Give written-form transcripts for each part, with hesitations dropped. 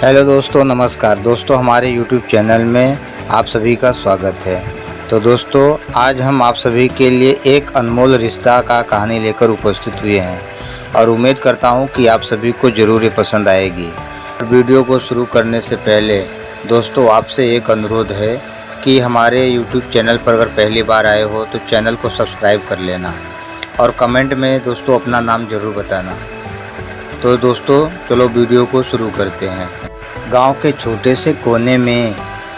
Hello दोस्तों, नमस्कार दोस्तों। हमारे YouTube चैनल में आप सभी का स्वागत है। तो दोस्तों, आज हम आप सभी के लिए एक अनमोल रिश्ता का कहानी लेकर उपस्थित हुए हैं और उम्मीद करता हूं कि आप सभी को ज़रूर ये पसंद आएगी। वीडियो को शुरू करने से पहले दोस्तों आपसे एक अनुरोध है कि हमारे YouTube चैनल पर अगर पहली बार आए हो तो चैनल को सब्सक्राइब कर लेना और कमेंट में दोस्तों अपना नाम ज़रूर बताना। तो दोस्तों चलो वीडियो को शुरू करते हैं। गांव के छोटे से कोने में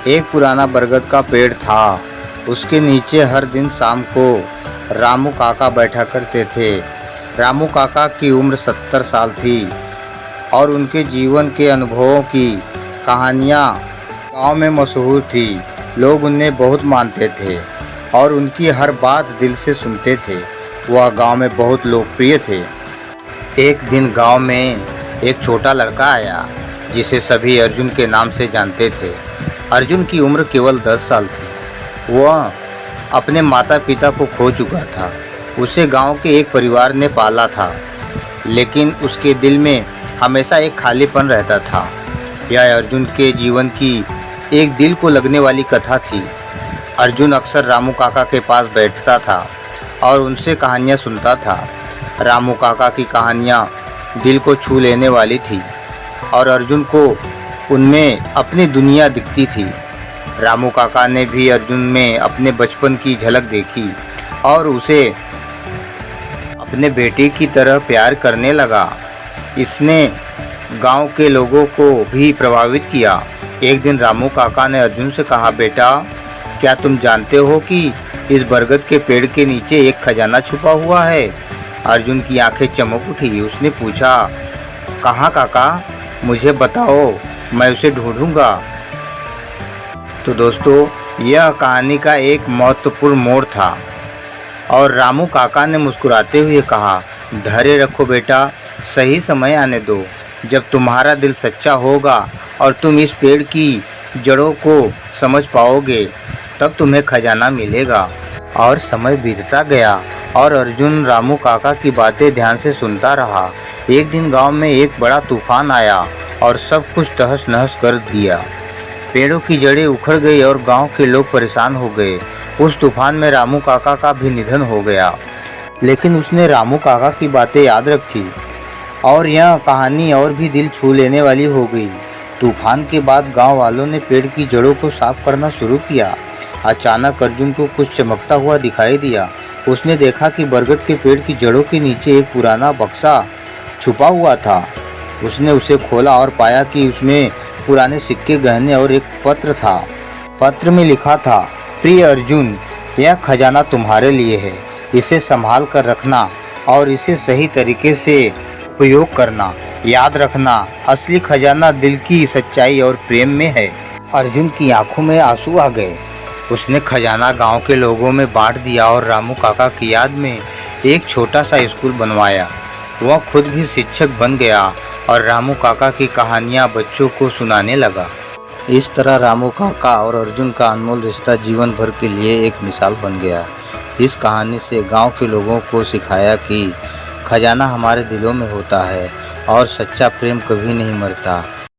एक पुराना बरगद का पेड़ था। उसके नीचे हर दिन शाम को रामू काका बैठा करते थे। रामू काका की उम्र 70 साल थी और उनके जीवन के अनुभवों की कहानियाँ गांव में मशहूर थी। लोग उन्हें बहुत मानते थे और उनकी हर बात दिल से सुनते थे। वह गांव में बहुत लोकप्रिय थे। एक दिन गांव में एक छोटा लड़का आया जिसे सभी अर्जुन के नाम से जानते थे। अर्जुन की उम्र केवल 10 साल थी। वह अपने माता पिता को खो चुका था। उसे गांव के एक परिवार ने पाला था, लेकिन उसके दिल में हमेशा एक खालीपन रहता था। यह अर्जुन के जीवन की एक दिल को लगने वाली कथा थी। अर्जुन अक्सर रामू काका के पास बैठता था और उनसे कहानियाँ सुनता था। रामू काका की कहानियाँ दिल को छू लेने वाली थी और अर्जुन को उनमें अपनी दुनिया दिखती थी। रामू काका ने भी अर्जुन में अपने बचपन की झलक देखी और उसे अपने बेटे की तरह प्यार करने लगा। इसने गांव के लोगों को भी प्रभावित किया। एक दिन रामू काका ने अर्जुन से कहा, बेटा, क्या तुम जानते हो कि इस बरगद के पेड़ के नीचे एक खजाना छुपा हुआ है? अर्जुन की आंखें चमक उठी। उसने पूछा, कहाँ काका? मुझे बताओ, मैं उसे ढूंढूंगा। तो दोस्तों, यह कहानी का एक महत्वपूर्ण मोड़ था और रामू काका ने मुस्कुराते हुए कहा, धैर्य रखो बेटा, सही समय आने दो। जब तुम्हारा दिल सच्चा होगा और तुम इस पेड़ की जड़ों को समझ पाओगे, तब तुम्हें खजाना मिलेगा। और समय बीतता गया और अर्जुन रामू काका की बातें ध्यान से सुनता रहा। एक दिन गांव में एक बड़ा तूफान आया और सब कुछ तहस नहस कर दिया। पेड़ों की जड़ें उखड़ गई और गांव के लोग परेशान हो गए। उस तूफान में रामू काका का भी निधन हो गया, लेकिन उसने रामू काका की बातें याद रखी और यह कहानी और भी दिल छू लेने वाली हो गई। तूफान के बाद गांव वालों ने पेड़ की जड़ों को साफ करना शुरू किया। अचानक अर्जुन को कुछ चमकता हुआ दिखाई दिया। उसने देखा कि बरगद के पेड़ की जड़ों के नीचे एक पुराना बक्सा छुपा हुआ था। उसने उसे खोला और पाया कि उसमें पुराने सिक्के, गहने और एक पत्र था। पत्र में लिखा था, प्रिय अर्जुन, यह खजाना तुम्हारे लिए है। इसे संभाल कर रखना और इसे सही तरीके से उपयोग करना। याद रखना, असली खजाना दिल की सच्चाई और प्रेम में है। अर्जुन की आंखों में आंसू आ गए। उसने खजाना गांव के लोगों में बांट दिया और रामू काका की याद में एक छोटा सा स्कूल बनवाया। वह खुद भी शिक्षक बन गया और रामू काका की कहानियाँ बच्चों को सुनाने लगा। इस तरह रामू काका और अर्जुन का अनमोल रिश्ता जीवन भर के लिए एक मिसाल बन गया। इस कहानी से गांव के लोगों को सिखाया कि खजाना हमारे दिलों में होता है और सच्चा प्रेम कभी नहीं मरता।